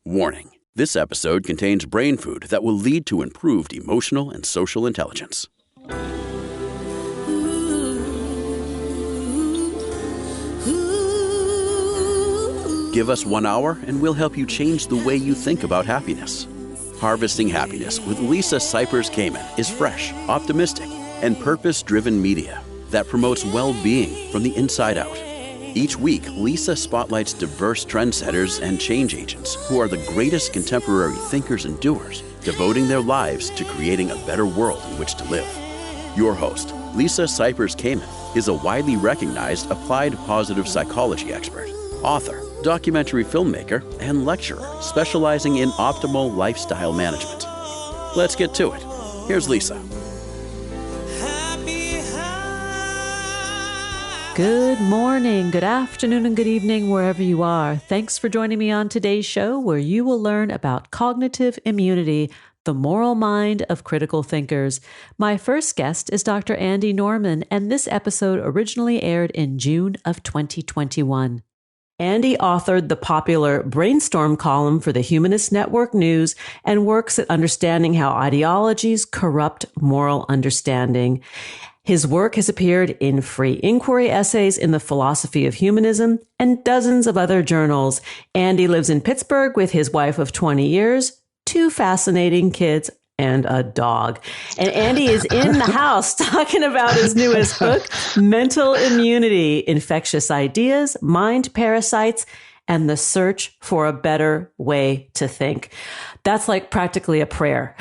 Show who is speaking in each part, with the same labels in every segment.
Speaker 1: Warning: this episode contains brain food that will lead to improved emotional and social intelligence. Give us 1 hour and we'll help you change the way you think about happiness. Harvesting Happiness with Lisa Cypers Kamen is fresh, optimistic, and purpose-driven media that promotes well-being from the inside out. Each week, Lisa spotlights diverse trendsetters and change agents who are the greatest contemporary thinkers and doers, devoting their lives to creating a better world in which to live. Your host, Lisa Cypers Kamen, is a widely recognized applied positive psychology expert, author, documentary filmmaker, and lecturer specializing in optimal lifestyle management. Let's get to it. Here's Lisa.
Speaker 2: Good morning, good afternoon, and good evening, wherever you are. Thanks for joining me on today's show, where you will learn about cognitive immunity, the moral mind of critical thinkers. My first guest is Dr. Andy Norman, and this episode originally aired in June of 2021. Andy authored the popular Brainstorm column for the Humanist Network News and works at understanding how ideologies corrupt moral understanding. His work has appeared in free inquiry essays in the Philosophy of Humanism and dozens of other journals. Andy lives in Pittsburgh with his wife of 20 years, 2 fascinating kids, and a dog. And Andy is in the house talking about his newest book, Mental Immunity, Infectious Ideas, Mind Parasites, and the Search for a Better Way to Think. That's like practically a prayer.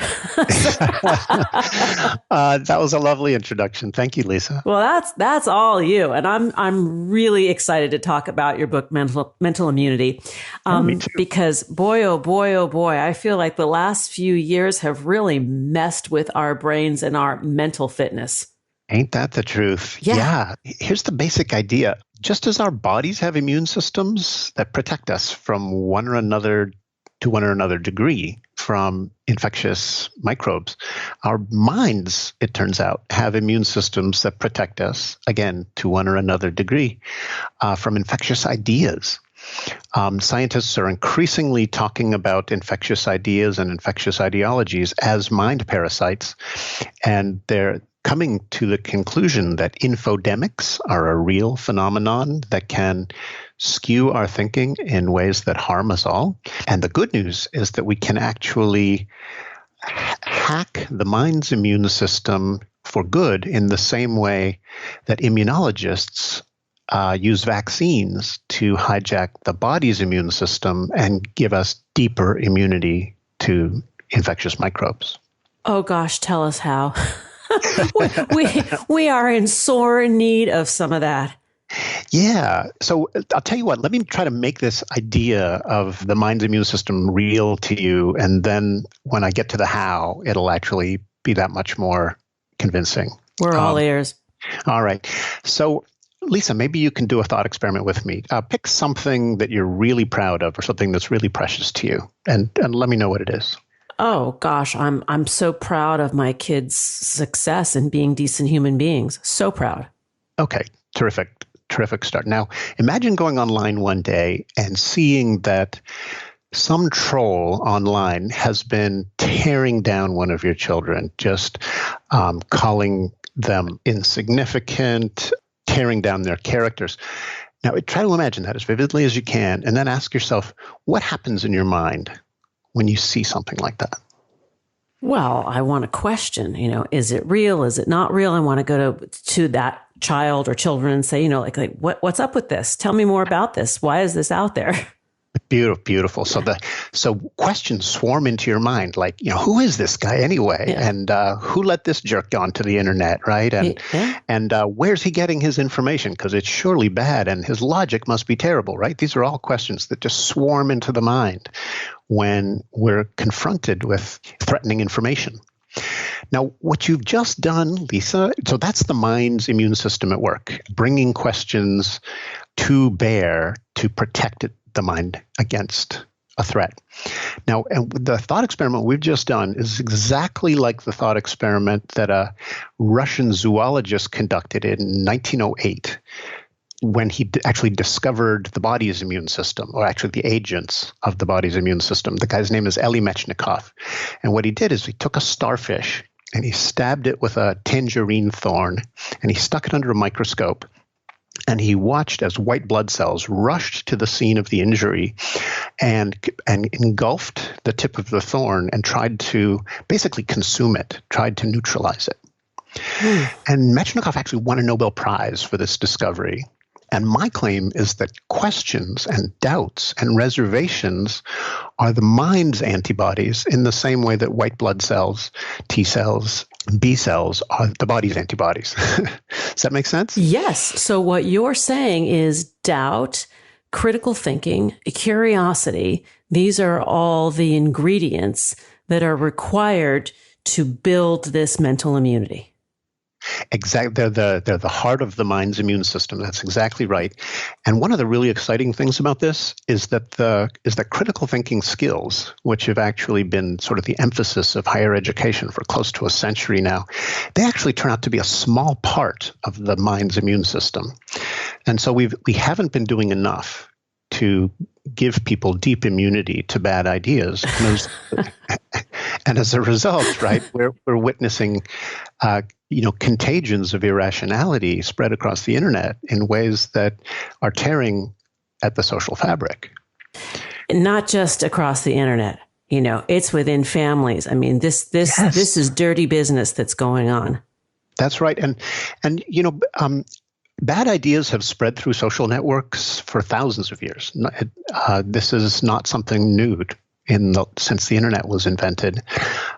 Speaker 3: That was a lovely introduction. Thank you, Lisa.
Speaker 2: Well, that's all you. And I'm really excited to talk about your book, Mental Immunity.
Speaker 3: Me too.
Speaker 2: Because boy, oh boy, I feel like the last few years have really messed with our brains and our mental fitness.
Speaker 3: Ain't that the truth? Yeah. Here's the basic idea. Just as our bodies have immune systems that protect us from one or another degree from infectious microbes, our minds, it turns out, have immune systems that protect us, again, to one or another degree, from infectious ideas. Scientists are increasingly talking about infectious ideas and infectious ideologies as mind parasites, and they're coming to the conclusion that infodemics are a real phenomenon that can skew our thinking in ways that harm us all. And the good news is that we can actually hack the mind's immune system for good in the same way that immunologists use vaccines to hijack the body's immune system and give us deeper immunity to infectious microbes.
Speaker 2: Oh gosh, tell us how. we are in sore need of some of that.
Speaker 3: Yeah. So I'll tell you what, let me try to make this idea of the mind's immune system real to you. And then when I get to the how, it'll actually be that much more convincing.
Speaker 2: We're all ears.
Speaker 3: All right. So Lisa, maybe you can do a thought experiment with me. Pick something that you're really proud of or something that's really precious to you, and let me know what it is.
Speaker 2: Oh gosh, I'm so proud of my kids' success in being decent human beings. So proud.
Speaker 3: Okay, terrific start. Now, imagine going online one day and seeing that some troll online has been tearing down one of your children, just calling them insignificant, tearing down their characters. Now, try to imagine that as vividly as you can, and then ask yourself, what happens in your mind when you see something like that?
Speaker 2: Well, I want to question, is it real? Is it not real? I want to go to that child or children and say, what's up with this? Tell me more about this. Why is this out there?
Speaker 3: Beautiful. So questions swarm into your mind, like, who is this guy anyway? Yeah. And who let this jerk onto the internet, right? And where's he getting his information? Because it's surely bad, and his logic must be terrible, right? These are all questions that just swarm into the mind when we're confronted with threatening information. Now, what you've just done, Lisa, so that's the mind's immune system at work, bringing questions to bear to protect the mind against a threat. Now, and the thought experiment we've just done is exactly like the thought experiment that a Russian zoologist conducted in 1908 when he actually discovered the body's immune system, or actually the agents of the body's immune system. The guy's name is Elie Metchnikoff. And what he did is he took a starfish and he stabbed it with a tangerine thorn, and he stuck it under a microscope. And he watched as white blood cells rushed to the scene of the injury and engulfed the tip of the thorn and tried to basically consume it, tried to neutralize it. And Metchnikoff actually won a Nobel Prize for this discovery. And my claim is that questions and doubts and reservations are the mind's antibodies in the same way that white blood cells, T cells, B cells are the body's antibodies. Does that make sense?
Speaker 2: Yes. So what you're saying is doubt, critical thinking, curiosity, these are all the ingredients that are required to build this mental immunity.
Speaker 3: Exactly. They're the heart of the mind's immune system. That's exactly right. And one of the really exciting things about this is that critical thinking skills, which have actually been sort of the emphasis of higher education for close to a century now, they actually turn out to be a small part of the mind's immune system. And so we haven't been doing enough to give people deep immunity to bad ideas. And as a result, right, we're witnessing contagions of irrationality spread across the internet in ways that are tearing at the social fabric.
Speaker 2: Not just across the internet, it's within families. I mean, this is dirty business that's going on.
Speaker 3: That's right. And bad ideas have spread through social networks for thousands of years. This is not something new since the internet was invented.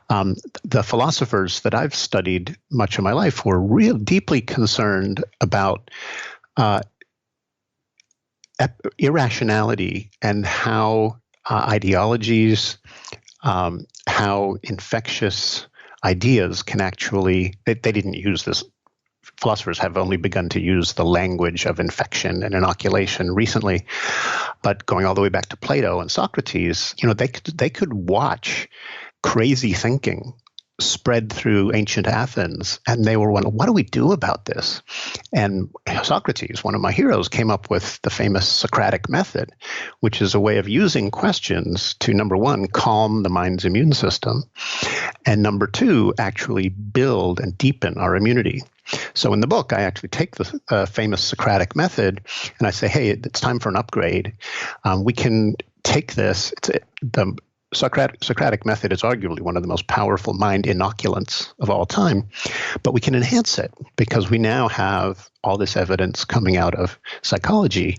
Speaker 3: The philosophers that I've studied much of my life were real deeply concerned about irrationality and how ideologies, how infectious ideas can actually, they didn't use this. Philosophers have only begun to use the language of infection and inoculation recently, but going all the way back to Plato and Socrates, they could watch crazy thinking spread through ancient Athens, and they were wondering, what do we do about this? And Socrates, one of my heroes, came up with the famous Socratic Method, which is a way of using questions to, number one, calm the mind's immune system, and number two, actually build and deepen our immunity. So in the book, I actually take the famous Socratic Method, and I say, hey, it's time for an upgrade. We can take this. The Socratic Method is arguably one of the most powerful mind inoculants of all time, but we can enhance it because we now have all this evidence coming out of psychology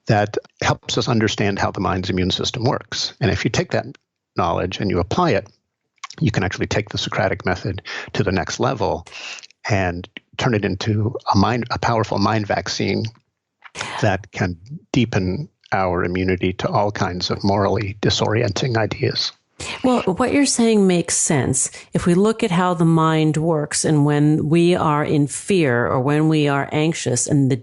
Speaker 3: that helps us understand how the mind's immune system works. And if you take that knowledge and you apply it, you can actually take the Socratic Method to the next level and turn it into a powerful mind vaccine that can deepen our immunity to all kinds of morally disorienting ideas.
Speaker 2: Well, what you're saying makes sense. If we look at how the mind works, and when we are in fear or when we are anxious, and the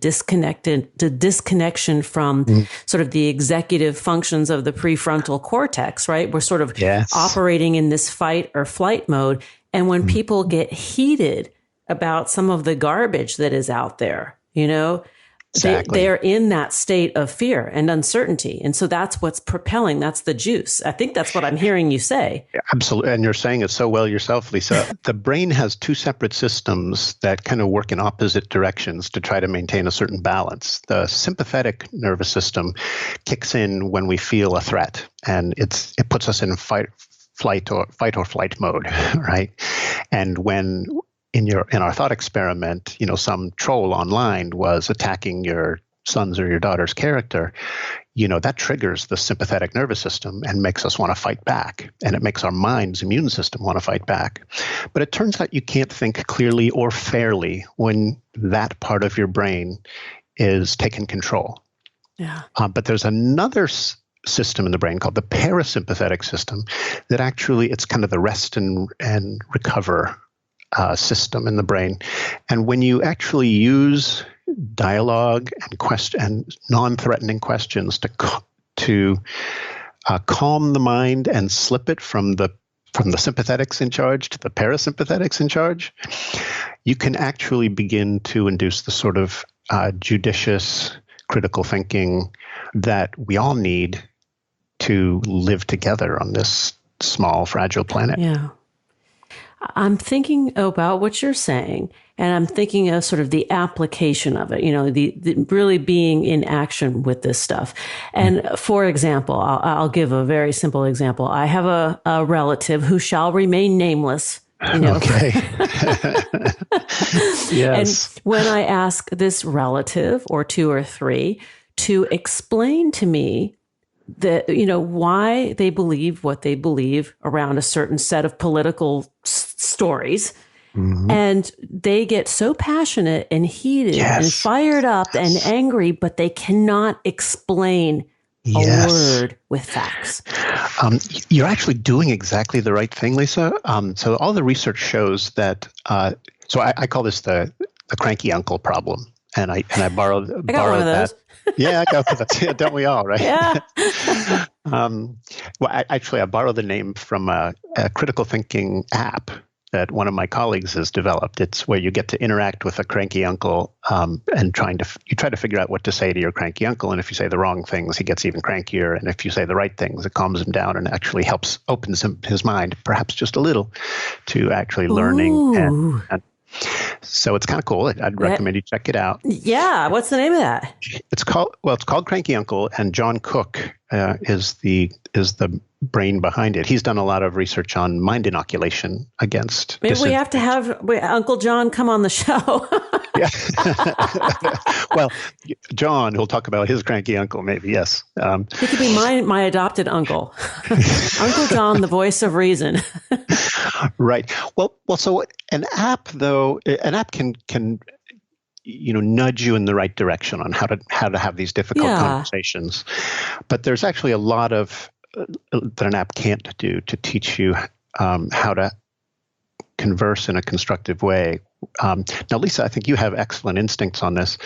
Speaker 2: disconnection from sort of the executive functions of the prefrontal cortex, right? We're sort of operating in this fight or flight mode. And when people get heated about some of the garbage that is out there,
Speaker 3: Exactly.
Speaker 2: They're in that state of fear and uncertainty. And so that's what's propelling, that's the juice. I think that's what I'm hearing you say.
Speaker 3: Absolutely. And you're saying it so well yourself, Lisa. The brain has two separate systems that kind of work in opposite directions to try to maintain a certain balance. The sympathetic nervous system kicks in when we feel a threat, and it puts us in fight or flight mode, right? And when in our thought experiment, some troll online was attacking your son's or your daughter's character, that triggers the sympathetic nervous system and makes us want to fight back. And it makes our mind's immune system want to fight back. But it turns out you can't think clearly or fairly when that part of your brain is taking control.
Speaker 2: Yeah.
Speaker 3: But there's another system in the brain called the parasympathetic system that actually, it's kind of the rest and recover system in the brain. And when you actually use dialogue and non-threatening questions to calm the mind and slip it from the sympathetics in charge to the parasympathetics in charge, you can actually begin to induce the sort of judicious, critical thinking that we all need to live together on this small, fragile planet.
Speaker 2: Yeah. I'm thinking about what you're saying, and I'm thinking of sort of the application of it, the really being in action with this stuff. And for example, I'll give a very simple example. I have a relative who shall remain nameless.
Speaker 3: Okay. Yes.
Speaker 2: And when I ask this relative or two or three to explain to me that, why they believe what they believe around a certain set of political stories. Mm-hmm. And they get so passionate and heated and fired up and angry, but they cannot explain a word with facts.
Speaker 3: You're actually doing exactly the right thing, Lisa. So all the research shows that, so I call this the cranky uncle problem. And I borrowed that. Yeah, I got that. Yeah, don't we all, right?
Speaker 2: Yeah.
Speaker 3: I borrowed the name from a critical thinking app that one of my colleagues has developed. It's where you get to interact with a cranky uncle and you try to figure out what to say to your cranky uncle. And if you say the wrong things, he gets even crankier. And if you say the right things, it calms him down and actually opens his mind, perhaps just a little, to actually learning. And so it's kind of cool. I'd recommend you check it out.
Speaker 2: Yeah. What's the name of that?
Speaker 3: It's called Cranky Uncle, and John Cook is the brain behind it. He's done a lot of research on mind inoculation against.
Speaker 2: Maybe we have to have Uncle John come on the show.
Speaker 3: Yeah. Well, John, who'll talk about his cranky uncle, maybe. Yes.
Speaker 2: He could be my adopted uncle, Uncle John, the voice of reason.
Speaker 3: Right. Well. So an app can nudge you in the right direction on how to have these difficult conversations. But there's actually a lot of that an app can't do to teach you how to converse in a constructive way. Now, Lisa, I think you have excellent instincts on this.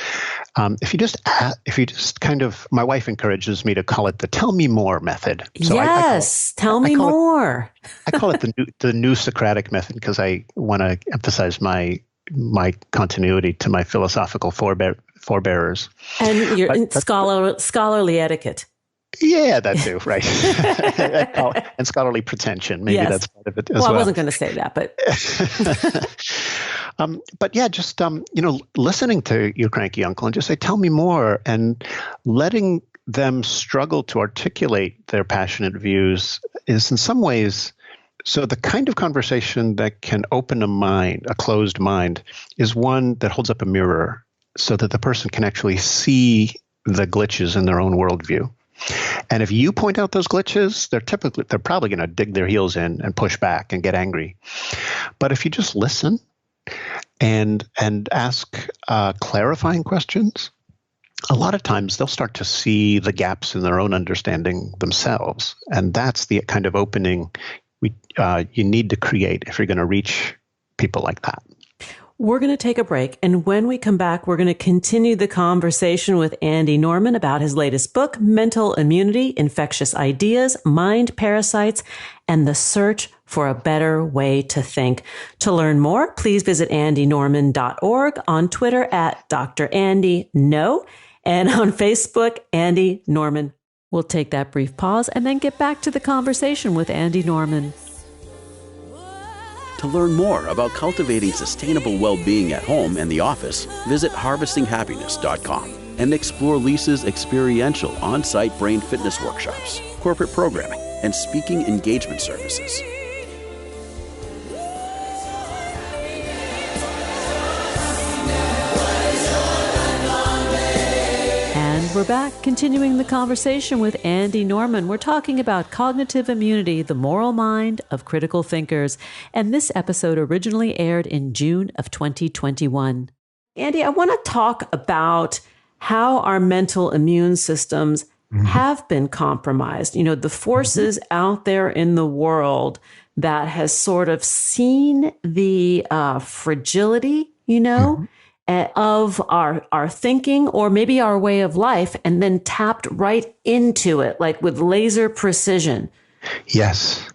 Speaker 3: If you just kind of, my wife encourages me to call it the "tell me more" method. So
Speaker 2: tell me more.
Speaker 3: I call it the new Socratic method because I want to emphasize my continuity to my philosophical forebearers.
Speaker 2: And your scholarly etiquette.
Speaker 3: Yeah, that too, right. And scholarly pretension. Maybe that's part of it as well.
Speaker 2: Well, I wasn't going to say that, but...
Speaker 3: But yeah, just, listening to your cranky uncle and just say, tell me more, and letting them struggle to articulate their passionate views is in some ways... So the kind of conversation that can open a closed mind, is one that holds up a mirror so that the person can actually see the glitches in their own worldview. And if you point out those glitches, they're probably going to dig their heels in and push back and get angry. But if you just listen and ask clarifying questions, a lot of times they'll start to see the gaps in their own understanding themselves. And that's the kind of opening you need to create if you're going to reach people like that.
Speaker 2: We're going to take a break, and when we come back, we're going to continue the conversation with Andy Norman about his latest book, Mental Immunity, Infectious Ideas, Mind Parasites, and the Search for a Better Way to Think. To learn more, please visit andynorman.org, on Twitter at Dr. Andy No, and on Facebook, Andy Norman. We'll take that brief pause and then get back to the conversation with Andy Norman.
Speaker 1: To learn more about cultivating sustainable well-being at home and the office, visit harvestinghappiness.com and explore Lisa's experiential on-site brain fitness workshops, corporate programming, and speaking engagement services.
Speaker 2: We're back, continuing the conversation with Andy Norman. We're talking about cognitive immunity, the moral mind of critical thinkers. And this episode originally aired in June of 2021. Andy, I want to talk about how our mental immune systems have been compromised. The forces out there in the world that has sort of seen the fragility, of our thinking or maybe our way of life, and then tapped right into it, like with laser precision.
Speaker 3: Yes.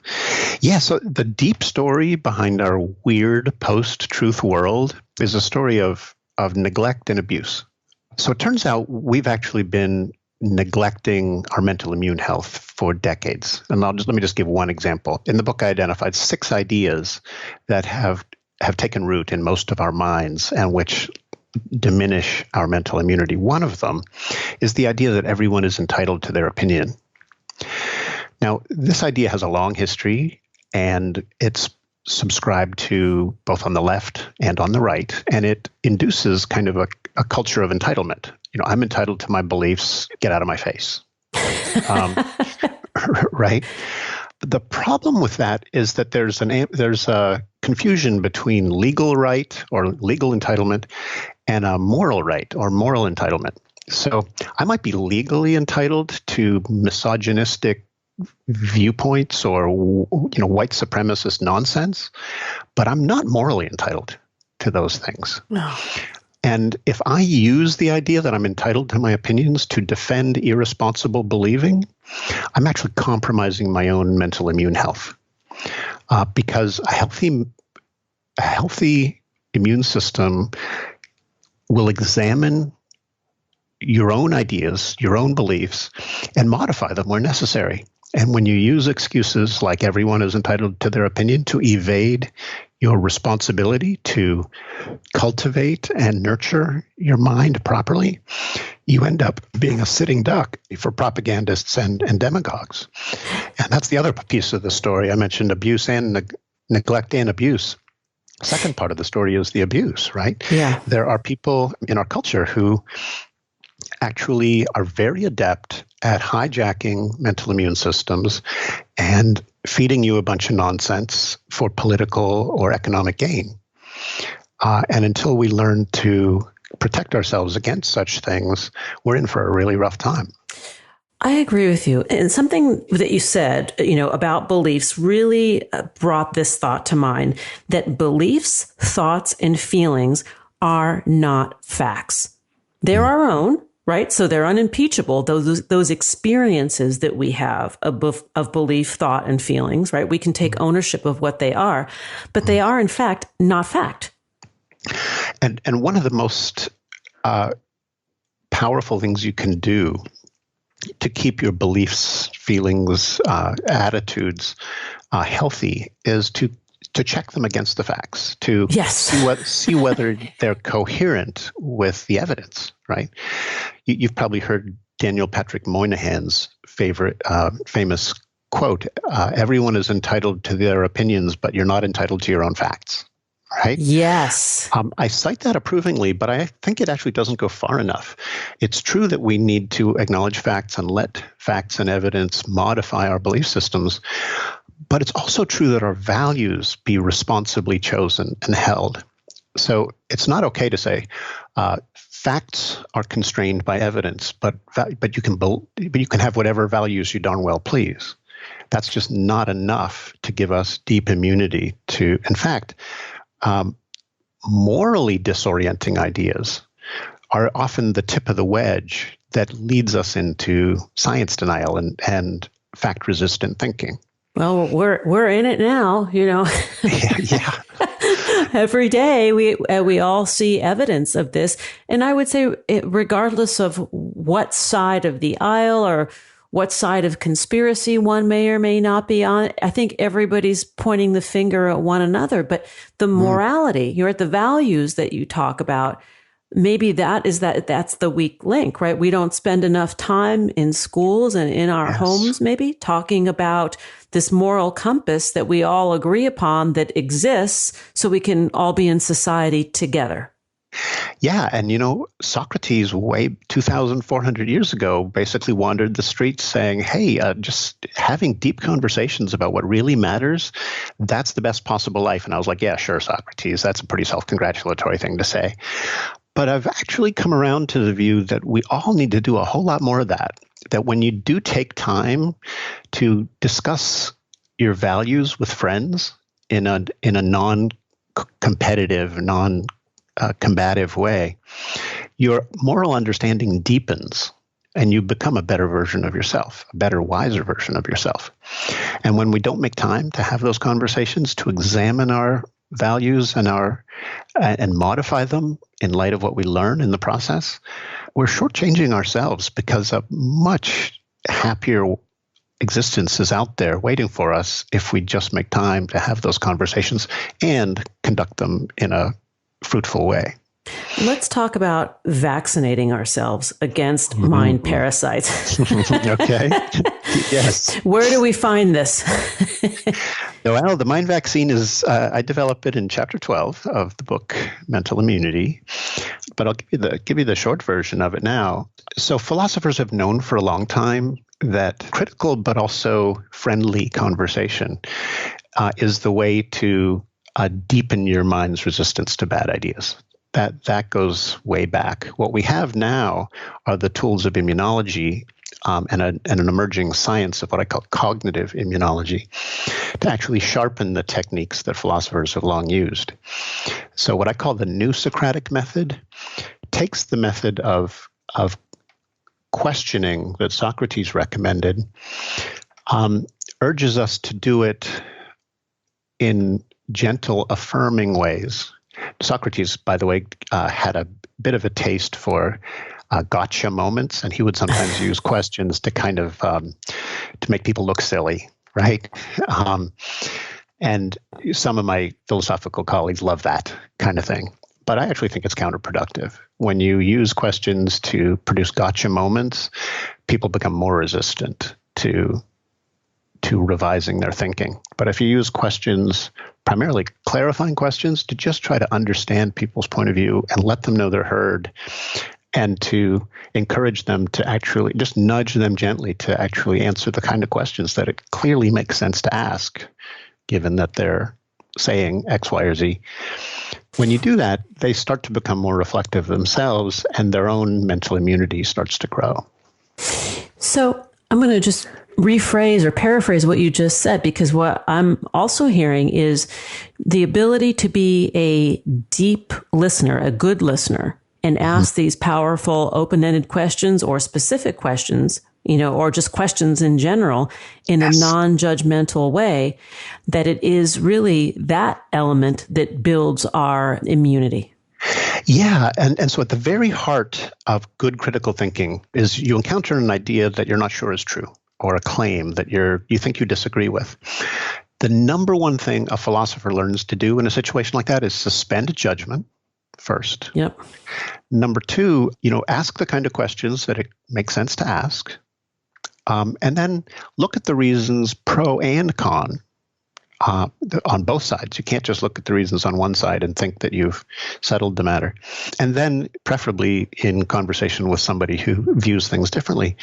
Speaker 3: Yeah. So the deep story behind our weird post-truth world is a story of neglect and abuse. So it turns out we've actually been neglecting our mental immune health for decades. And let me just give one example. In the book, I identified 6 ideas that have taken root in most of our minds and which diminish our mental immunity. One of them is the idea that everyone is entitled to their opinion. Now, this idea has a long history, and it's subscribed to both on the left and on the right, and it induces kind of a culture of entitlement. I'm entitled to my beliefs, get out of my face. Right? The problem with that is that there's a confusion between legal right or legal entitlement and a moral right or moral entitlement. So I might be legally entitled to misogynistic viewpoints or white supremacist nonsense, but I'm not morally entitled to those things.
Speaker 2: No.
Speaker 3: And if I use the idea that I'm entitled to my opinions to defend irresponsible believing, I'm actually compromising my own mental immune health. Because a healthy immune system will examine your own ideas, your own beliefs, and modify them where necessary. And when you use excuses like everyone is entitled to their opinion to evade your responsibility to cultivate and nurture your mind properly, you end up being a sitting duck for propagandists and demagogues. And that's the other piece of the story. I mentioned abuse and neglect and abuse. Second part of the story is the abuse, right?
Speaker 2: Yeah.
Speaker 3: There are people in our culture who actually are very adept at hijacking mental immune systems and feeding you a bunch of nonsense for political or economic gain. And until we learn to protect ourselves against such things, we're in for a really rough time.
Speaker 2: I agree with you. And something that you said, about beliefs really brought this thought to mind, that beliefs, thoughts, and feelings are not facts. They're our own, right? So they're unimpeachable. Those experiences that we have of belief, thought, and feelings, right? We can take ownership of what they are, but they are, in fact, not fact.
Speaker 3: And one of the most powerful things you can do to keep your beliefs, feelings, attitudes healthy is to check them against the facts, to see whether they're coherent with the evidence, right? You've probably heard Daniel Patrick Moynihan's famous quote, everyone is entitled to their opinions, but you're not entitled to your own facts. Right?
Speaker 2: Yes.
Speaker 3: I cite that approvingly, but I think it actually doesn't go far enough. It's true that we need to acknowledge facts and let facts and evidence modify our belief systems, but it's also true that our values be responsibly chosen and held. So it's not okay to say facts are constrained by evidence, but you can have whatever values you darn well please. That's just not enough to give us deep immunity to, in fact, morally disorienting ideas are often the tip of the wedge that leads us into science denial and fact-resistant thinking.
Speaker 2: Well, we're in it now,
Speaker 3: Yeah.
Speaker 2: Every day we all see evidence of this. And I would say, regardless of what side of the aisle or what side of conspiracy one may or may not be on, I think everybody's pointing the finger at one another. But the morality, the values that you talk about, maybe that's the weak link, right? We don't spend enough time in schools and in our homes, maybe talking about this moral compass that we all agree upon that exists so we can all be in society together.
Speaker 3: Yeah, and Socrates, way 2,400 years ago, basically wandered the streets saying, hey, just having deep conversations about what really matters, that's the best possible life. And I was like, yeah, sure, Socrates, that's a pretty self-congratulatory thing to say. But I've actually come around to the view that we all need to do a whole lot more of that when you do take time to discuss your values with friends in a non-competitive, combative way, your moral understanding deepens and you become a better version of yourself, a better, wiser version of yourself. And when we don't make time to have those conversations, to examine our values and our and modify them in light of what we learn in the process, we're shortchanging ourselves, because a much happier existence is out there waiting for us if we just make time to have those conversations and conduct them in a fruitful way.
Speaker 2: Let's talk about vaccinating ourselves against mind parasites.
Speaker 3: Okay. Yes.
Speaker 2: Where do we find this?
Speaker 3: Well, the mind vaccine is, I develop it in chapter 12 of the book, Mental Immunity, but I'll give you the short version of it now. So philosophers have known for a long time that critical but also friendly conversation is the way to deepen your mind's resistance to bad ideas. That goes way back. What we have now are the tools of immunology and an emerging science of what I call cognitive immunology to actually sharpen the techniques that philosophers have long used. So what I call the new Socratic method takes the method of questioning that Socrates recommended, urges us to do it in gentle, affirming ways. Socrates, by the way, had a bit of a taste for gotcha moments, and he would sometimes use questions to kind of to make people look silly, right? And some of my philosophical colleagues love that kind of thing. But I actually think it's counterproductive. When you use questions to produce gotcha moments, people become more resistant to revising their thinking. But if you use questions, primarily clarifying questions, to just try to understand people's point of view and let them know they're heard, and to encourage them to actually just nudge them gently to actually answer the kind of questions that it clearly makes sense to ask, given that they're saying X, Y, or Z. When you do that, they start to become more reflective themselves, and their own mental immunity starts to grow.
Speaker 2: So I'm going to just rephrase or paraphrase what you just said, because what I'm also hearing is the ability to be a deep listener, a good listener, and ask these powerful open-ended questions or specific questions, or just questions in general in a non-judgmental way, that it is really that element that builds our immunity.
Speaker 3: Yeah. And so at the very heart of good critical thinking is you encounter an idea that you're not sure is true, or a claim that you think you disagree with. The number one thing a philosopher learns to do in a situation like that is suspend judgment first.
Speaker 2: Yep.
Speaker 3: Number two, ask the kind of questions that it makes sense to ask. And then look at the reasons pro and con on both sides. You can't just look at the reasons on one side and think that you've settled the matter. And then preferably in conversation with somebody who views things differently,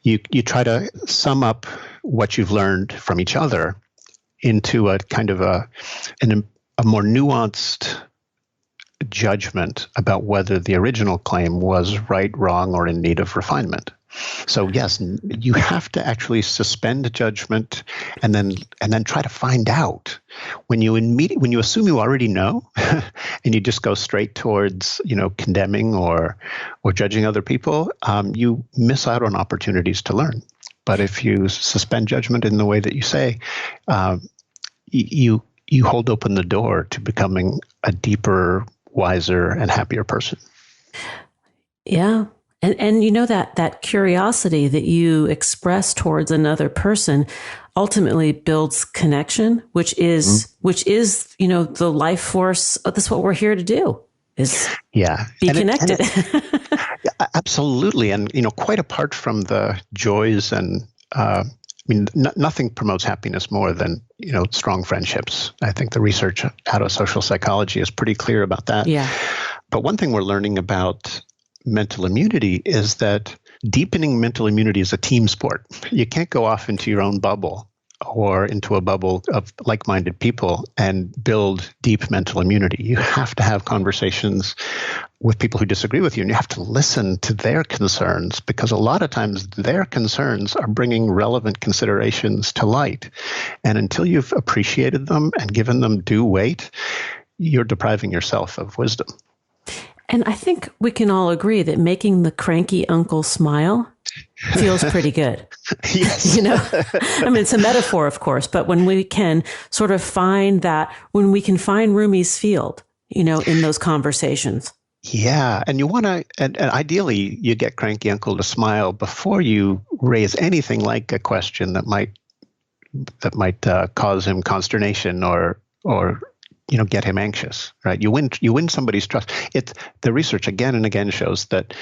Speaker 3: you try to sum up what you've learned from each other into a kind of a more nuanced judgment about whether the original claim was right, wrong, or in need of refinement. So yes, you have to actually suspend judgment and then try to find out. When you assume you already know, and you just go straight towards condemning or judging other people, you miss out on opportunities to learn. But if you suspend judgment in the way that you say, you hold open the door to becoming a deeper, wiser, and happier person.
Speaker 2: Yeah. And that curiosity that you express towards another person ultimately builds connection, which is the life force. That's what we're here to do, is be connected.
Speaker 3: Absolutely. And, quite apart from the joys and, nothing promotes happiness more than, strong friendships. I think the research out of social psychology is pretty clear about that.
Speaker 2: Yeah.
Speaker 3: But one thing we're learning about mental immunity is that deepening mental immunity is a team sport. You can't go off into your own bubble or into a bubble of like-minded people and build deep mental immunity. You have to have conversations with people who disagree with you, and you have to listen to their concerns, because a lot of times their concerns are bringing relevant considerations to light. And until you've appreciated them and given them due weight, you're depriving yourself of wisdom.
Speaker 2: And I think we can all agree that making the cranky uncle smile feels pretty good.
Speaker 3: Yes.
Speaker 2: It's a metaphor, of course, but when we can sort of find Rumi's field, in those conversations.
Speaker 3: Yeah. And you want to, and ideally, you get cranky uncle to smile before you raise anything like a question that might cause him consternation or get him anxious, right? You win somebody's trust. The research again and again shows that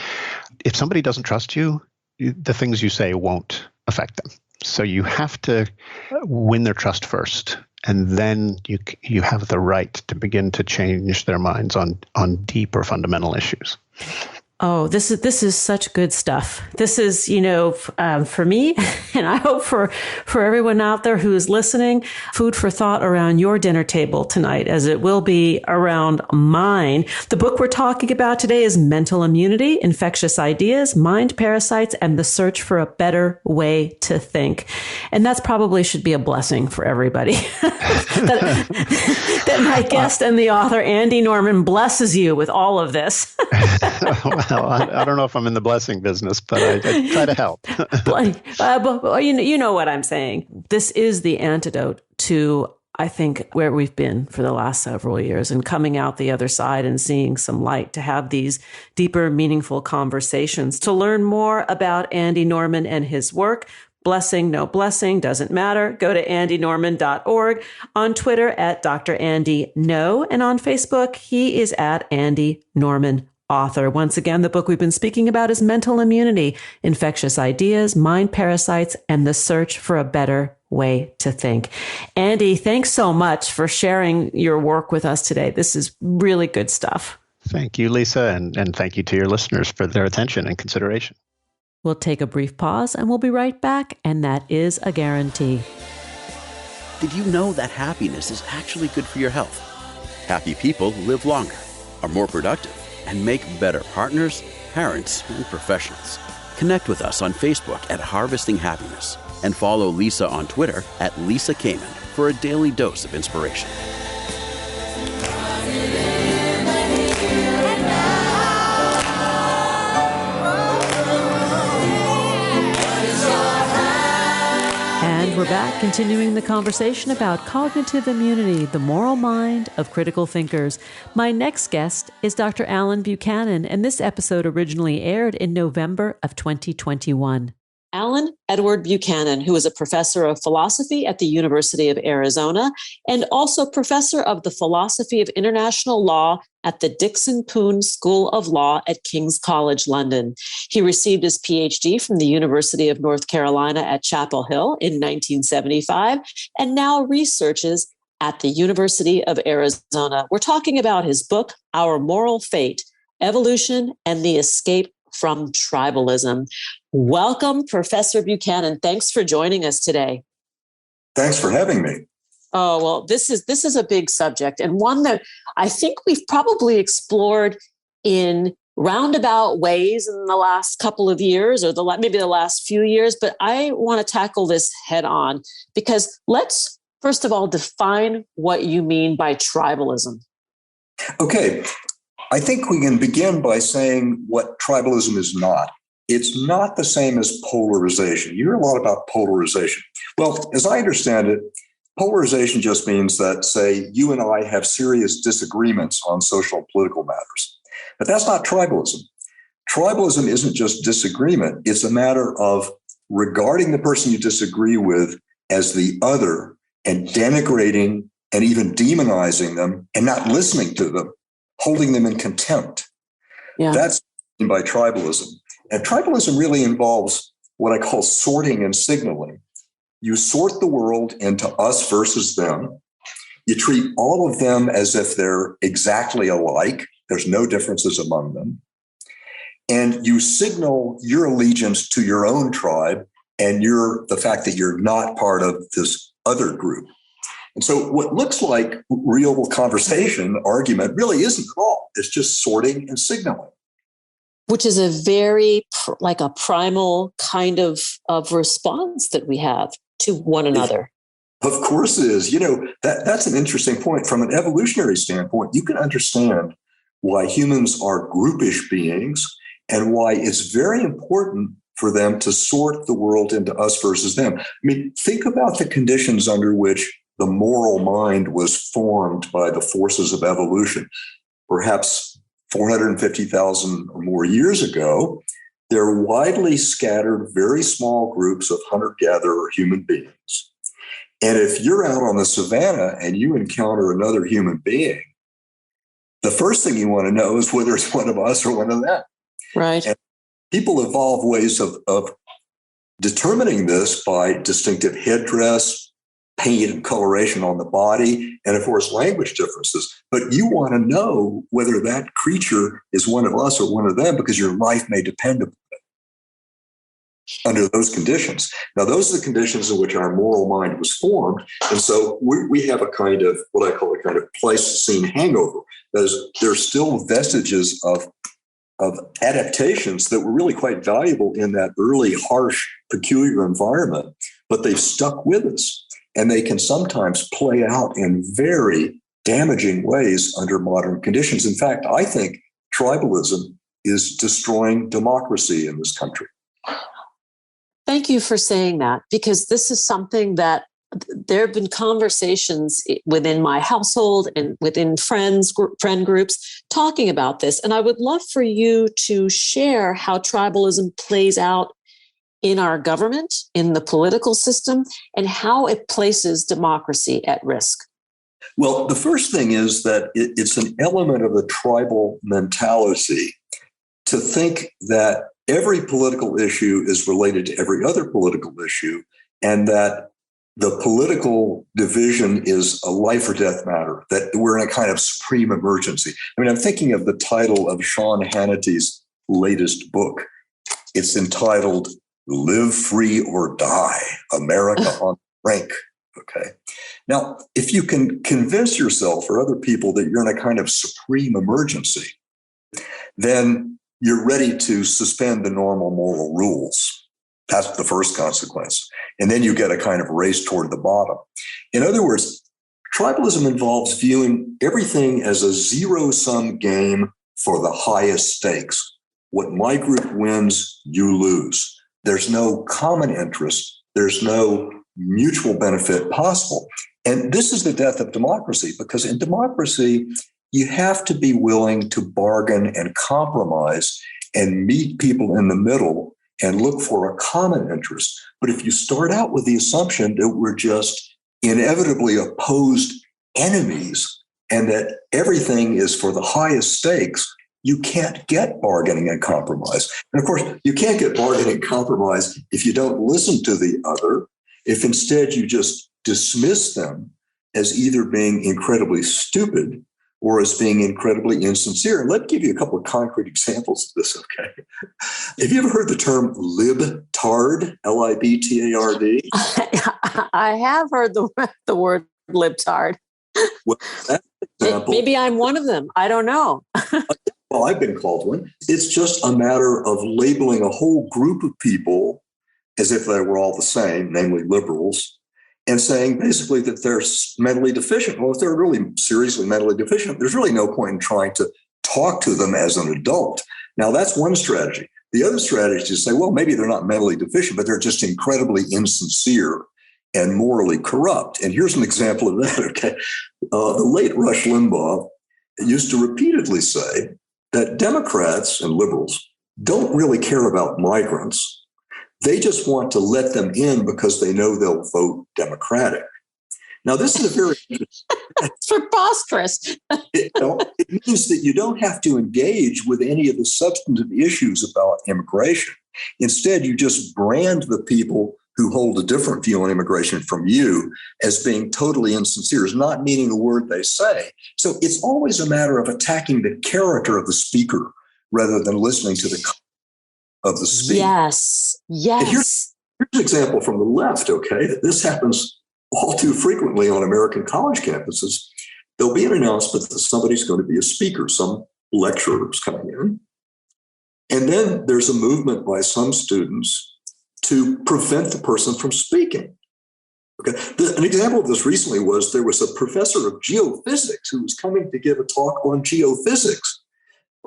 Speaker 3: if somebody doesn't trust you, the things you say won't affect them. So you have to win their trust first, and then you have the right to begin to change their minds on deeper fundamental issues.
Speaker 2: Oh, this is such good stuff. This is, for me, and I hope for everyone out there who is listening, food for thought around your dinner table tonight, as it will be around mine. The book we're talking about today is Mental Immunity, Infectious Ideas, Mind Parasites, and the Search for a Better Way to Think. And that's probably should be a blessing for everybody. that my guest and the author, Andy Norman, blesses you with all of this.
Speaker 3: Well, I don't know if I'm in the blessing business, but I try to help.
Speaker 2: But you know what I'm saying. This is the antidote to, I think, where we've been for the last several years, and coming out the other side and seeing some light, to have these deeper, meaningful conversations. To learn more about Andy Norman and his work, blessing, no blessing, doesn't matter. Go to andynorman.org, on Twitter at Dr. Andy No, and on Facebook, he is at Andy Norman Author. Once again, the book we've been speaking about is Mental Immunity, Infectious Ideas, Mind Parasites, and the Search for a Better Way to Think. Andy, thanks so much for sharing your work with us today. This is really good stuff.
Speaker 3: Thank you, Lisa, and thank you to your listeners for their attention and consideration.
Speaker 2: We'll take a brief pause and we'll be right back, and that is a guarantee.
Speaker 1: Did you know that happiness is actually good for your health? Happy people live longer, are more productive, and make better partners, parents, and professionals. Connect with us on Facebook at Harvesting Happiness, and follow Lisa on Twitter at Lisa Kamen for a daily dose of inspiration.
Speaker 2: And we're back, continuing the conversation about cognitive immunity, the moral mind of critical thinkers. My next guest is Dr. Alan Buchanan, and this episode originally aired in November of 2021. Alan Edward Buchanan, who is a professor of philosophy at the University of Arizona and also professor of the philosophy of international law at the Dickson Poon School of Law at King's College, London. He received his Ph.D. from the University of North Carolina at Chapel Hill in 1975 and now researches at the University of Arizona. We're talking about his book, Our Moral Fate, Evolution and the Escape from Tribalism. Welcome, Professor Buchanan. Thanks for joining us today.
Speaker 4: Thanks for having me.
Speaker 2: Oh, well, this is a big subject, and one that I think we've probably explored in roundabout ways in the last couple of years, or maybe the last few years, but I want to tackle this head on, because let's first of all define what you mean by tribalism.
Speaker 4: Okay. I think we can begin by saying what tribalism is not. It's not the same as polarization. You hear a lot about polarization. Well, as I understand it, polarization just means that, say, you and I have serious disagreements on social and political matters. But that's not tribalism. Tribalism isn't just disagreement. It's a matter of regarding the person you disagree with as the other and denigrating and even demonizing them and not listening to them, holding them in contempt. Yeah. That's by tribalism. And tribalism really involves what I call sorting and signaling. You sort the world into us versus them. You treat all of them as if they're exactly alike. There's no differences among them. And you signal your allegiance to your own tribe and the fact that you're not part of this other group. And so what looks like real conversation, argument, really isn't at all. It's just sorting and signaling.
Speaker 2: Which is a very like a primal kind of response that we have to one another.
Speaker 4: Of course it is. That's an interesting point. From an evolutionary standpoint, you can understand why humans are groupish beings and why it's very important for them to sort the world into us versus them. I mean, think about the conditions under which the moral mind was formed by the forces of evolution. Perhaps 450,000 or more years ago, they're widely scattered, very small groups of hunter-gatherer human beings. And if you're out on the savannah and you encounter another human being, the first thing you want to know is whether it's one of us or one of them.
Speaker 2: Right.
Speaker 4: And people evolve ways of determining this by distinctive headdress, paint and coloration on the body, and of course, language differences. But you want to know whether that creature is one of us or one of them because your life may depend upon it under those conditions. Now, those are the conditions in which our moral mind was formed. And so we have a kind of what I call a kind of Pleistocene hangover. There's still vestiges of adaptations that were really quite valuable in that early, harsh, peculiar environment, but they've stuck with us. And they can sometimes play out in very damaging ways under modern conditions. In fact, I think tribalism is destroying democracy in this country.
Speaker 2: Thank you for saying that, because this is something that there have been conversations within my household and within friend groups talking about this. And I would love for you to share how tribalism plays out in our government, in the political system, and how it places democracy at risk.
Speaker 4: Well, the first thing is that it's an element of the tribal mentality to think that every political issue is related to every other political issue, and that the political division is a life or death matter, that we're in a kind of supreme emergency. I mean, I'm thinking of the title of Sean Hannity's latest book. It's entitled Live Free or Die, America on the Brink. Okay. Now, if you can convince yourself or other people that you're in a kind of supreme emergency, then you're ready to suspend the normal moral rules. That's the first consequence. And then you get a kind of race toward the bottom. In other words, tribalism involves viewing everything as a zero-sum game for the highest stakes. What my group wins, you lose. There's no common interest. There's no mutual benefit possible. And this is the death of democracy, because in democracy, you have to be willing to bargain and compromise and meet people in the middle and look for a common interest. But if you start out with the assumption that we're just inevitably opposed enemies and that everything is for the highest stakes, you can't get bargaining and compromise. And of course, you can't get bargaining and compromise if you don't listen to the other, if instead you just dismiss them as either being incredibly stupid or as being incredibly insincere. And let me give you a couple of concrete examples of this, okay? Have you ever heard the term libtard, L-I-B-T-A-R-D?
Speaker 2: I have heard the word libtard.
Speaker 4: Well, that's an example.
Speaker 2: Maybe I'm one of them. I don't know.
Speaker 4: Well, I've been called one. It's just a matter of labeling a whole group of people as if they were all the same, namely liberals, and saying basically that they're mentally deficient. Well, if they're really seriously mentally deficient, there's really no point in trying to talk to them as an adult. Now, that's one strategy. The other strategy is to say, well, maybe they're not mentally deficient, but they're just incredibly insincere and morally corrupt. And here's an example of that, okay? The late Rush Limbaugh used to repeatedly say that Democrats and liberals don't really care about migrants. They just want to let them in because they know they'll vote Democratic. Now, this is a very
Speaker 2: it's preposterous.
Speaker 4: It means that you don't have to engage with any of the substantive issues about immigration. Instead, you just brand the people who hold a different view on immigration from you as being totally insincere, as not meaning a word they say. So it's always a matter of attacking the character of the speaker rather than listening to the of the speech.
Speaker 2: Yes.
Speaker 4: Here's an example from the left, okay? This happens all too frequently on American college campuses. There'll be an announcement that somebody's going to be a speaker, some lecturer is coming in. And then there's a movement by some students to prevent the person from speaking. Okay. An example of this recently was there was a professor of geophysics who was coming to give a talk on geophysics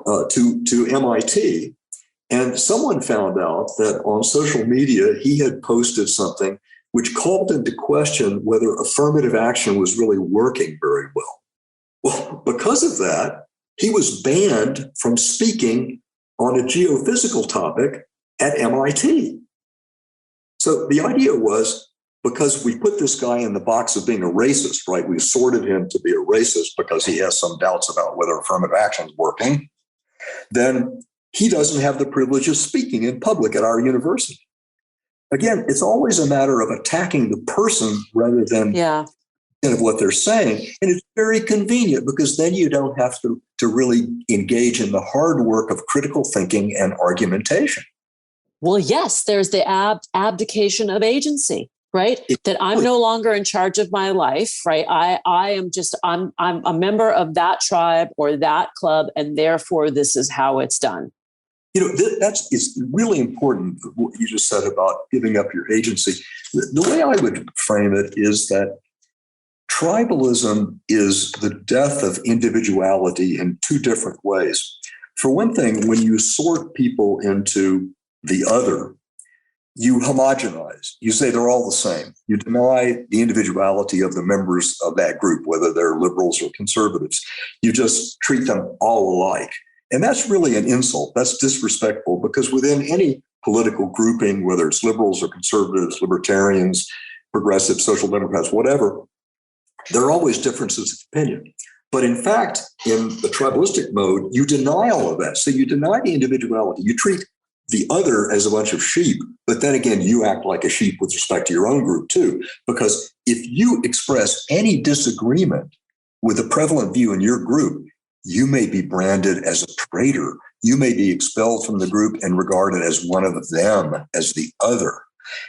Speaker 4: to MIT. And someone found out that on social media, he had posted something which called into question whether affirmative action was really working very well. Well, because of that, he was banned from speaking on a geophysical topic at MIT. So the idea was, because we put this guy in the box of being a racist, right? We sorted him to be a racist because he has some doubts about whether affirmative action is working. Then he doesn't have the privilege of speaking in public at our university. Again, it's always a matter of attacking the person rather than of what they're saying. And it's very convenient because then you don't have to really engage in the hard work of critical thinking and argumentation.
Speaker 2: Well, yes, there's the abdication of agency, right? That I'm no longer in charge of my life, right? I'm a member of that tribe or that club, and therefore this is how it's done.
Speaker 4: It's really important what you just said about giving up your agency. The way I would frame it is that tribalism is the death of individuality in two different ways. For one thing, when you sort people into the other, you homogenize. You say they're all the same. You deny the individuality of the members of that group, whether they're liberals or conservatives. You just treat them all alike. And that's really an insult. That's disrespectful, because within any political grouping, whether it's liberals or conservatives, libertarians, progressives, social democrats, whatever, there are always differences of opinion. But in fact, in the tribalistic mode, you deny all of that. So you deny the individuality. You treat the other as a bunch of sheep, but then again, you act like a sheep with respect to your own group too. Because if you express any disagreement with the prevalent view in your group, you may be branded as a traitor. You may be expelled from the group and regarded as one of them, as the other.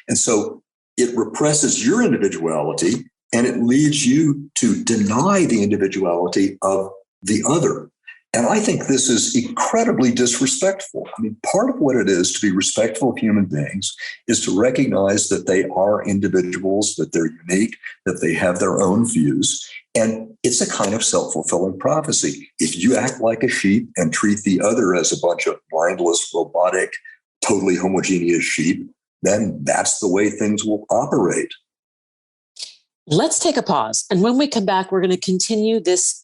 Speaker 4: And so it represses your individuality, and it leads you to deny the individuality of the other. And I think this is incredibly disrespectful. I mean, part of what it is to be respectful of human beings is to recognize that they are individuals, that they're unique, that they have their own views. And it's a kind of self-fulfilling prophecy. If you act like a sheep and treat the other as a bunch of mindless, robotic, totally homogeneous sheep, then that's the way things will operate.
Speaker 2: Let's take a pause. And when we come back, we're going to continue this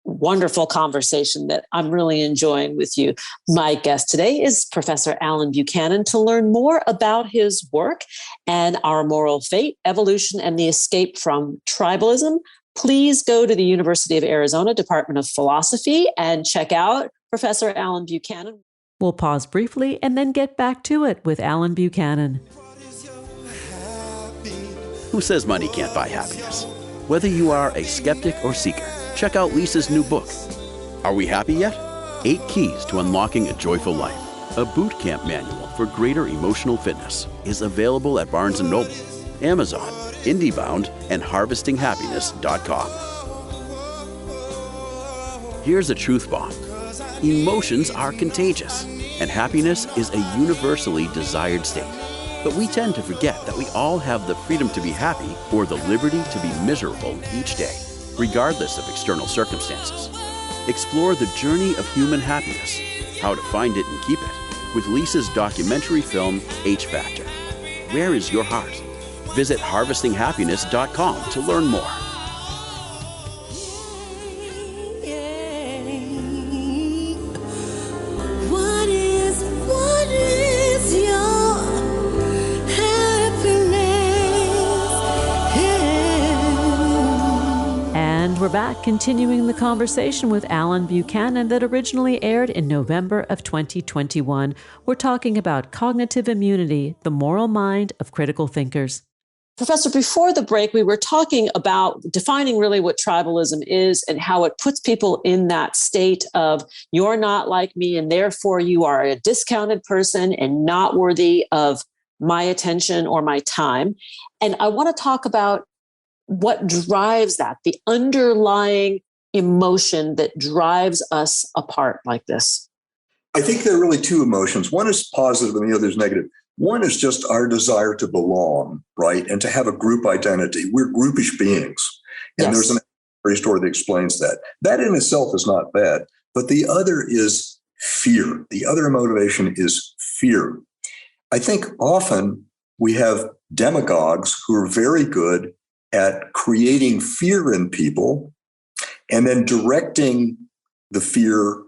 Speaker 2: wonderful conversation that I'm really enjoying with you. My guest today is Professor Alan Buchanan. To learn more about his work and our moral fate, evolution, and the escape from tribalism, please go to the University of Arizona Department of Philosophy and check out Professor Alan Buchanan. We'll pause briefly and then get back to it with Alan Buchanan.
Speaker 1: Who says money can't buy happiness? Whether you are a skeptic or seeker, check out Lisa's new book. Are we happy yet? 8 Keys to Unlocking a Joyful Life. A boot camp manual for greater emotional fitness is available at Barnes & Noble, Amazon, IndieBound, and HarvestingHappiness.com. Here's a truth bomb. Emotions are contagious, and happiness is a universally desired state. But we tend to forget that we all have the freedom to be happy or the liberty to be miserable each day, regardless of external circumstances. Explore the journey of human happiness, how to find it and keep it, with Lisa's documentary film, H Factor. Where is your heart? Visit HarvestingHappiness.com to learn more.
Speaker 5: What is your happiness?
Speaker 2: And we're back, continuing the conversation with Alan Buchanan that originally aired in November of 2021. We're talking about cognitive immunity, the moral mind of critical thinkers. Professor, before the break, we were talking about defining really what tribalism is and how it puts people in that state of you're not like me and therefore you are a discounted person and not worthy of my attention or my time. And I want to talk about what drives that, the underlying emotion that drives us apart like this.
Speaker 4: I think there are really two emotions. One is positive and the other is negative. One is just our desire to belong, right? And to have a group identity. We're groupish beings. And There's an story that explains that. That in itself is not bad. But the other is fear. The other motivation is fear. I think often we have demagogues who are very good at creating fear in people and then directing the fear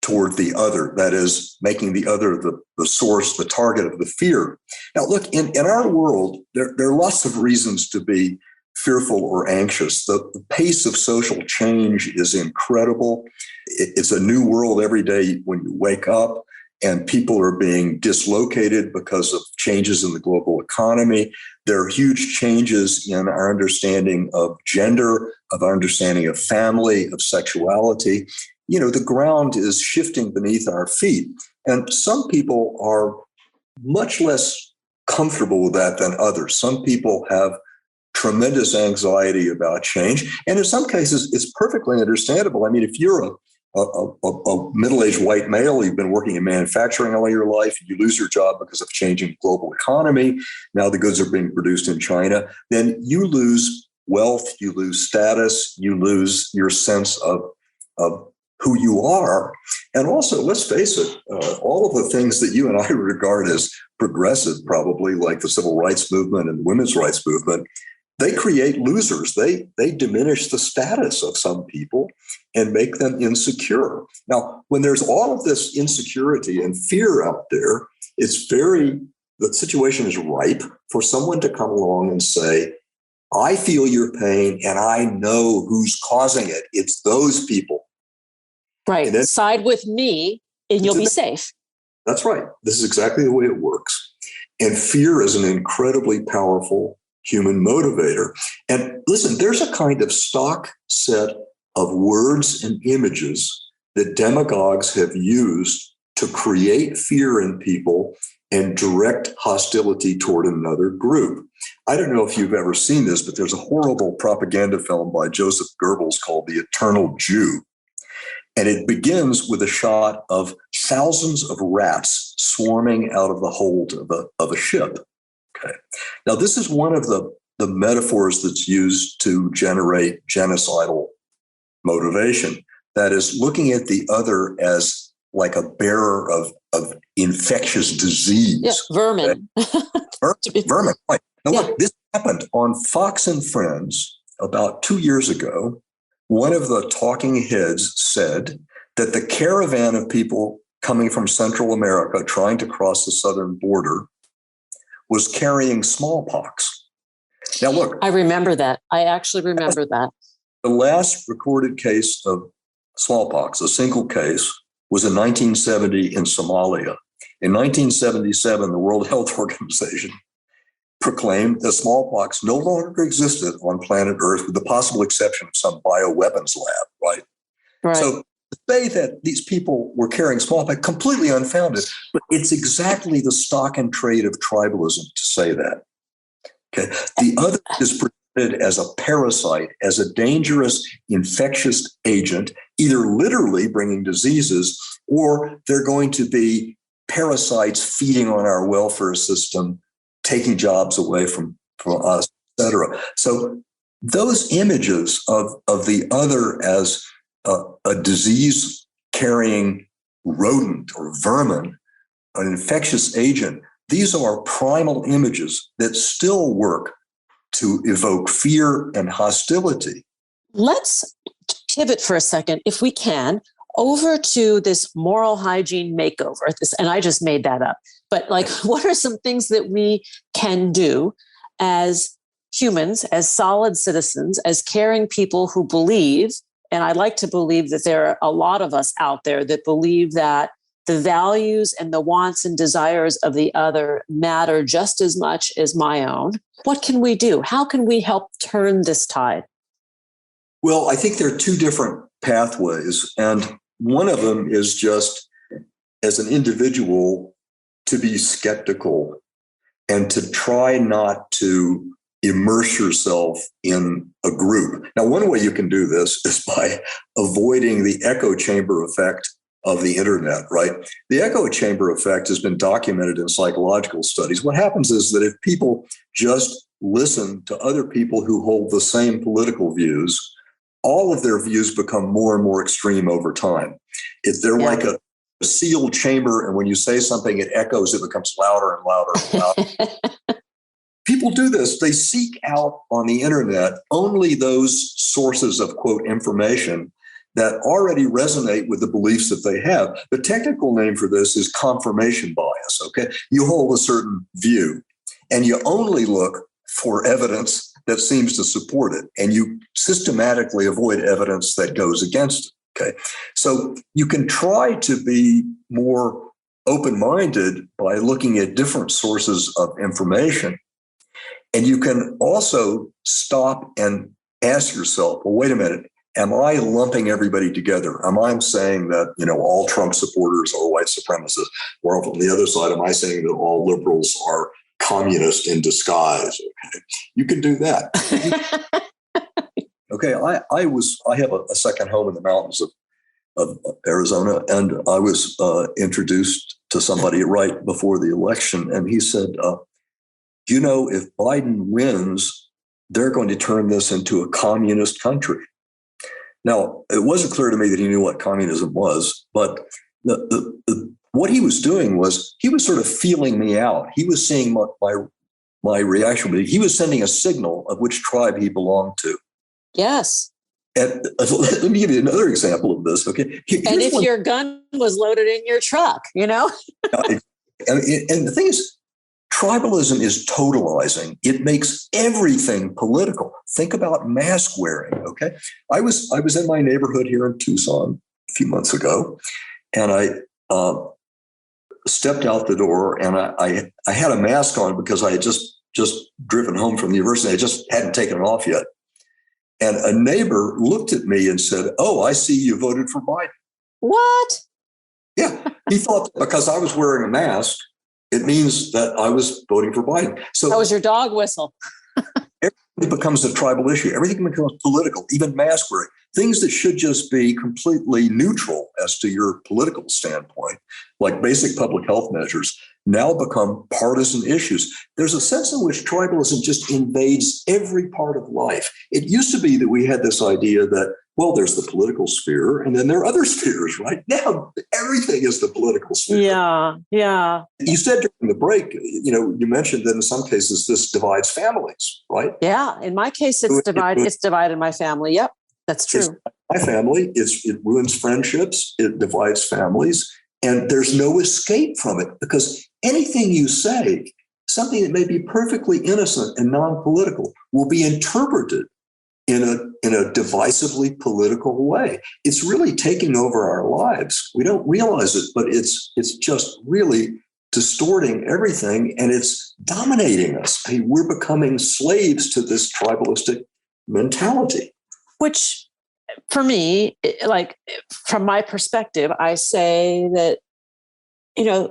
Speaker 4: toward the other. That is, making the other the source, the target of the fear. Now, look, in our world, there are lots of reasons to be fearful or anxious. The pace of social change is incredible. It's a new world every day when you wake up, and people are being dislocated because of changes in the global economy. There are huge changes in our understanding of gender, of our understanding of family, of sexuality. The ground is shifting beneath our feet. And some people are much less comfortable with that than others. Some people have tremendous anxiety about change. And in some cases, it's perfectly understandable. I mean, if you're a middle-aged white male, you've been working in manufacturing all your life, and you lose your job because of changing global economy, now the goods are being produced in China, then you lose wealth, you lose status, you lose your sense of who you are. And also, let's face it, all of the things that you and I regard as progressive, probably like the civil rights movement and the women's rights movement, they create losers. They diminish the status of some people and make them insecure. Now, when there's all of this insecurity and fear out there, the situation is ripe for someone to come along and say, I feel your pain and I know who's causing it. It's those people.
Speaker 5: Right. Then, side with me and you'll be safe.
Speaker 4: That's right. This is exactly the way it works. And fear is an incredibly powerful human motivator. And listen, there's a kind of stock set of words and images that demagogues have used to create fear in people and direct hostility toward another group. I don't know if you've ever seen this, but there's a horrible propaganda film by Joseph Goebbels called The Eternal Jew. And it begins with a shot of thousands of rats swarming out of the hold of a ship. Okay. Now, this is one of the metaphors that's used to generate genocidal motivation. That is, looking at the other as like a bearer of infectious disease.
Speaker 5: Yeah, vermin.
Speaker 4: Okay? Vermin, right. Now, look, this happened on Fox and Friends about 2 years ago. One of the talking heads said that the caravan of people coming from Central America trying to cross the southern border was carrying smallpox. Now, look.
Speaker 5: I remember that. I actually remember that.
Speaker 4: The last recorded case of smallpox, a single case, was in 1970 in Somalia. In 1977, the World Health Organization proclaimed that smallpox no longer existed on planet Earth, with the possible exception of some bioweapons lab, right?
Speaker 5: Right.
Speaker 4: So to say that these people were carrying smallpox, completely unfounded, but it's exactly the stock and trade of tribalism to say that. Okay. The other is presented as a parasite, as a dangerous infectious agent, either literally bringing diseases, or they're going to be parasites feeding on our welfare system, taking jobs away from us, et cetera. So those images of the other as a disease-carrying rodent or vermin, an infectious agent, these are primal images that still work to evoke fear and hostility.
Speaker 5: Let's pivot for a second, if we can, over to this moral hygiene makeover. And I just made that up. But what are some things that we can do as humans, as solid citizens, as caring people who believe, and I like to believe that there are a lot of us out there that believe that the values and the wants and desires of the other matter just as much as my own. What can we do? How can we help turn this tide?
Speaker 4: Well, I think there are two different pathways. And one of them is just, as an individual, to be skeptical and to try not to immerse yourself in a group. Now, one way you can do this is by avoiding the echo chamber effect of the internet, right? The echo chamber effect has been documented in psychological studies. What happens is that if people just listen to other people who hold the same political views, all of their views become more and more extreme over time. They're like a sealed chamber, and when you say something, it echoes, it becomes louder and louder and louder. people do this. They seek out on the internet only those sources of, quote, information that already resonate with the beliefs that they have. The technical name for this is confirmation bias, okay? You hold a certain view, and you only look for evidence that seems to support it, and you systematically avoid evidence that goes against it, okay? So you can try to be more open-minded by looking at different sources of information. And you can also stop and ask yourself, well, wait a minute, am I lumping everybody together? Am I saying that, all Trump supporters are white supremacists? Or on the other side, am I saying that all liberals are communist in disguise? Okay. You can do that. Okay, I have a second home in the mountains of Arizona, and I was introduced to somebody right before the election, and he said, if Biden wins, they're going to turn this into a communist country. Now, it wasn't clear to me that he knew what communism was, but what he was doing was he was sort of feeling me out. He was seeing my reaction. He was sending a signal of which tribe he belonged to.
Speaker 5: Yes.
Speaker 4: And let me give you another example of this. Okay.
Speaker 5: And if your gun was loaded in your truck, And
Speaker 4: the thing is, tribalism is totalizing. It makes everything political. Think about mask wearing. Okay. I was in my neighborhood here in Tucson a few months ago, and I stepped out the door, and I had a mask on because I had just driven home from the university. I just hadn't taken it off yet. And a neighbor looked at me and said, "Oh, I see you voted for Biden."
Speaker 5: What?
Speaker 4: Yeah. He thought that because I was wearing a mask, it means that I was voting for Biden. So
Speaker 5: that was your dog whistle.
Speaker 4: Everything becomes a tribal issue. Everything becomes political, even mask wearing. Things that should just be completely neutral as to your political standpoint, like basic public health measures, now become partisan issues. There's a sense in which tribalism just invades every part of life. It used to be that we had this idea that, well, there's the political sphere, and then there are other spheres, right? Now, everything is the political sphere.
Speaker 5: Yeah, yeah.
Speaker 4: You said during the break, you mentioned that in some cases this divides families, right?
Speaker 5: Yeah, in my case, it's divided my family. Yep, that's true.
Speaker 4: My family, it ruins friendships, it divides families, and there's no escape from it because anything you say, something that may be perfectly innocent and non-political, will be interpreted in a divisively political way. It's really taking over our lives. We don't realize it, but it's just really distorting everything, and it's dominating us. I mean, we're becoming slaves to this tribalistic mentality.
Speaker 5: Which, for me, like from my perspective, I say that,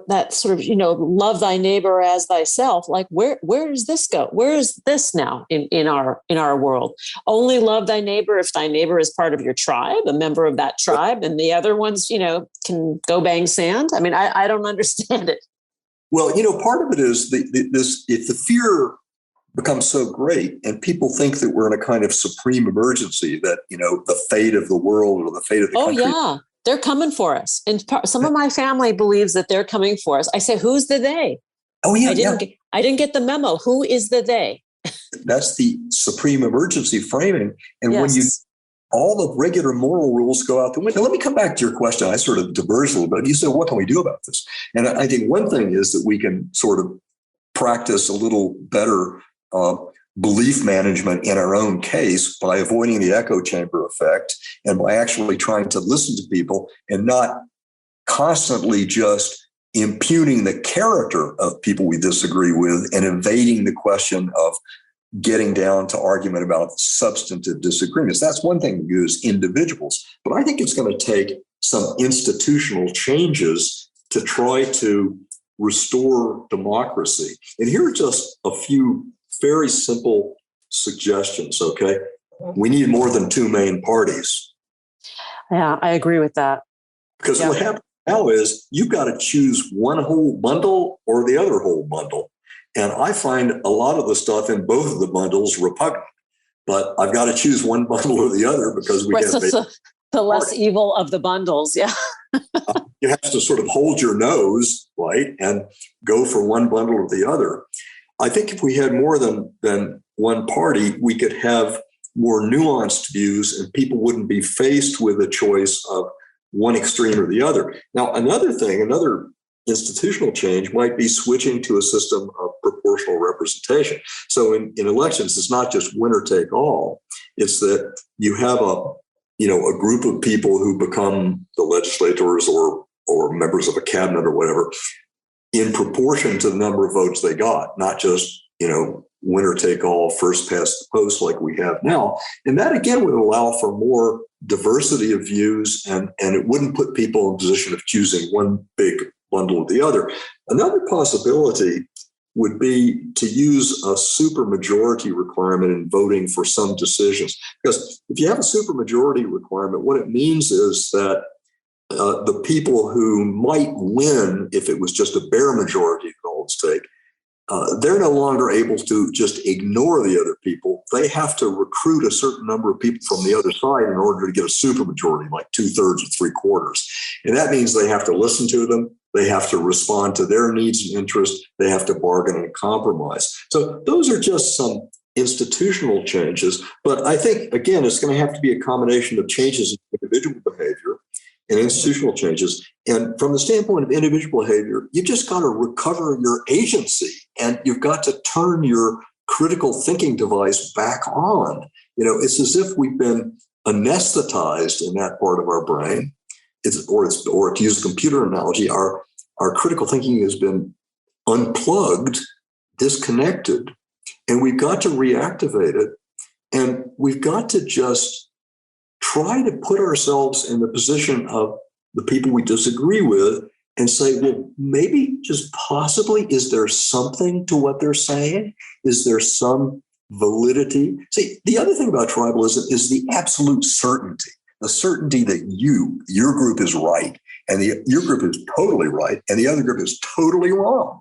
Speaker 5: that sort of, love thy neighbor as thyself. Like, where does this go? Where is this now in our world? Only love thy neighbor if thy neighbor is part of your tribe, a member of that tribe, and the other ones, can go bang sand. I mean, I don't understand it.
Speaker 4: Well, part of it is if the fear becomes so great and people think that we're in a kind of supreme emergency, that, the fate of the world or the fate of the country.
Speaker 5: Oh, yeah. They're coming for us. And some of my family believes that they're coming for us. I say, who's the they?
Speaker 4: Oh, yeah.
Speaker 5: I didn't get the memo. Who is the they?
Speaker 4: That's the supreme emergency framing. And
Speaker 5: yes.
Speaker 4: When all the regular moral rules go out the window. Let me come back to your question. I sort of diverged a little bit. You said, what can we do about this? And I think one thing is that we can sort of practice a little better belief management in our own case by avoiding the echo chamber effect and by actually trying to listen to people and not constantly just impugning the character of people we disagree with and evading the question of getting down to argument about substantive disagreements. That's one thing we do as individuals, but I think it's going to take some institutional changes to try to restore democracy. And here are just a few very simple suggestions, okay? We need more than two main parties.
Speaker 5: Yeah, I agree with that.
Speaker 4: Because what happens now is you've got to choose one whole bundle or the other whole bundle. And I find a lot of the stuff in both of the bundles repugnant. But I've got to choose one bundle or the other because we get
Speaker 5: the less evil of the bundles, yeah.
Speaker 4: You have to sort of hold your nose, right, and go for one bundle or the other. I think if we had more than one party, we could have more nuanced views and people wouldn't be faced with a choice of one extreme or the other. Now, another institutional change might be switching to a system of proportional representation. So in elections, it's not just winner take all. It's that you have a group of people who become the legislators or members of a cabinet or whatever in proportion to the number of votes they got, not just, winner take all, first past the post like we have now. And that again would allow for more diversity of views and it wouldn't put people in a position of choosing one big bundle or the other. Another possibility would be to use a supermajority requirement in voting for some decisions. Because if you have a supermajority requirement, what it means is that the people who might win if it was just a bare majority at all at stake, they're no longer able to just ignore the other people. They have to recruit a certain number of people from the other side in order to get a supermajority, like 2/3 or 3/4. And that means they have to listen to them. They have to respond to their needs and interests. They have to bargain and compromise. So those are just some institutional changes. But I think, again, it's going to have to be a combination of changes in individual behavior and institutional changes. And from the standpoint of individual behavior, you just got to recover your agency and you've got to turn your critical thinking device back on. It's as if we've been anesthetized in that part of our brain. Or to use a computer analogy, our critical thinking has been unplugged, disconnected, and we've got to reactivate it. And we've got to just try to put ourselves in the position of the people we disagree with and say, well, maybe just possibly, is there something to what they're saying? Is there some validity? See, the other thing about tribalism is the absolute certainty. The certainty that your group is right, and your group is totally right, and the other group is totally wrong.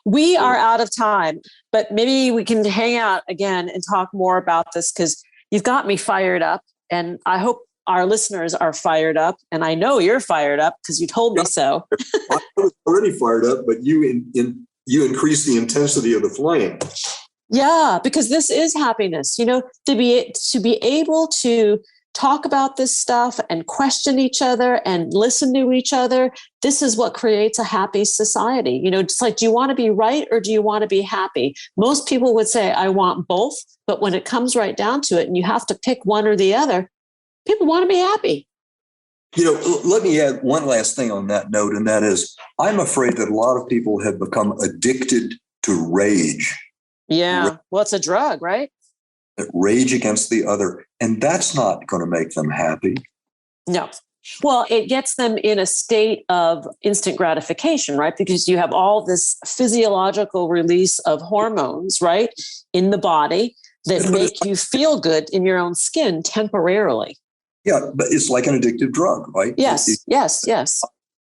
Speaker 5: We are out of time, but maybe we can hang out again and talk more about this because you've got me fired up, and I hope our listeners are fired up, and I know you're fired up because you told me so.
Speaker 4: I was already fired up, but you increase the intensity of the flame.
Speaker 5: Yeah, because this is happiness. To be able to talk about this stuff and question each other and listen to each other. This is what creates a happy society. It's like, do you want to be right or do you want to be happy? Most people would say, I want both. But when it comes right down to it and you have to pick one or the other, people want to be happy.
Speaker 4: Let me add one last thing on that note, and that is, I'm afraid that a lot of people have become addicted to rage.
Speaker 5: Yeah. Well, it's a drug, right?
Speaker 4: Rage against the other. And that's not going to make them happy.
Speaker 5: No. Well, it gets them in a state of instant gratification, right? Because you have all this physiological release of hormones, right, in the body that make you feel good in your own skin temporarily.
Speaker 4: Yeah, but it's like an addictive drug, right?
Speaker 5: Yes.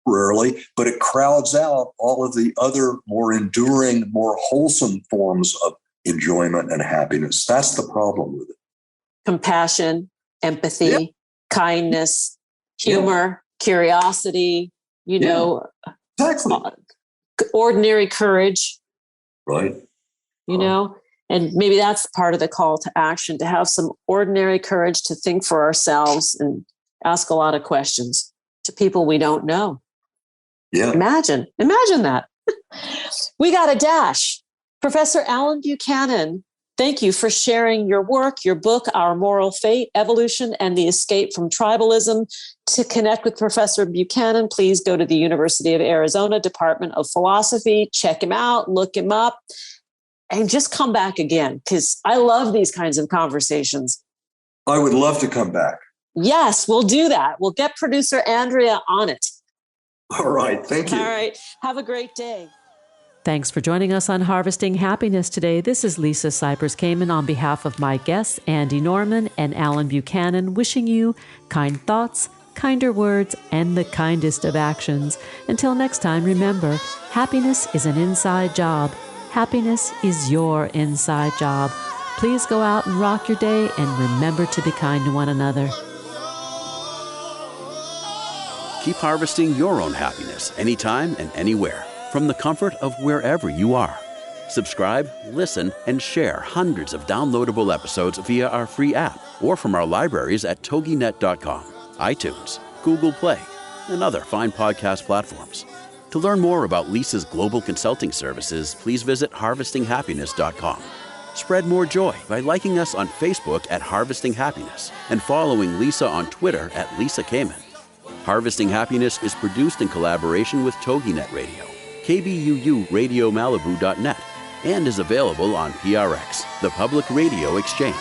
Speaker 4: Temporarily, but it crowds out all of the other more enduring, more wholesome forms of enjoyment and happiness. That's the problem with it.
Speaker 5: Compassion, empathy, kindness, humor, curiosity,
Speaker 4: exactly.
Speaker 5: Ordinary courage.
Speaker 4: Right.
Speaker 5: And maybe that's part of the call to action, to have some ordinary courage to think for ourselves and ask a lot of questions to people we don't know.
Speaker 4: Yeah.
Speaker 5: Imagine that. We got a dash. Professor Alan Buchanan, thank you for sharing your work, your book, Our Moral Fate, Evolution and the Escape from Tribalism. To connect with Professor Buchanan, please go to the University of Arizona Department of Philosophy, check him out, look him up, and just come back again, because I love these kinds of conversations.
Speaker 4: I would love to come back.
Speaker 5: Yes, we'll do that. We'll get producer Andrea on it.
Speaker 4: All right. Thank you.
Speaker 5: All right. Have a great day.
Speaker 2: Thanks for joining us on Harvesting Happiness today. This is Lisa Cypers Kamen on behalf of my guests, Andy Norman and Alan Buchanan, wishing you kind thoughts, kinder words, and the kindest of actions. Until next time, remember, happiness is an inside job. Happiness is your inside job. Please go out and rock your day and remember to be kind to one another.
Speaker 1: Keep harvesting your own happiness anytime and anywhere, from the comfort of wherever you are. Subscribe, listen, and share hundreds of downloadable episodes via our free app or from our libraries at toginet.com, iTunes, Google Play, and other fine podcast platforms. To learn more about Lisa's global consulting services, please visit harvestinghappiness.com. Spread more joy by liking us on Facebook at Harvesting Happiness and following Lisa on Twitter at Lisa Kamen. Harvesting Happiness is produced in collaboration with TogiNet Radio, KBUU Radio Malibu.net, and is available on PRX, the Public Radio Exchange.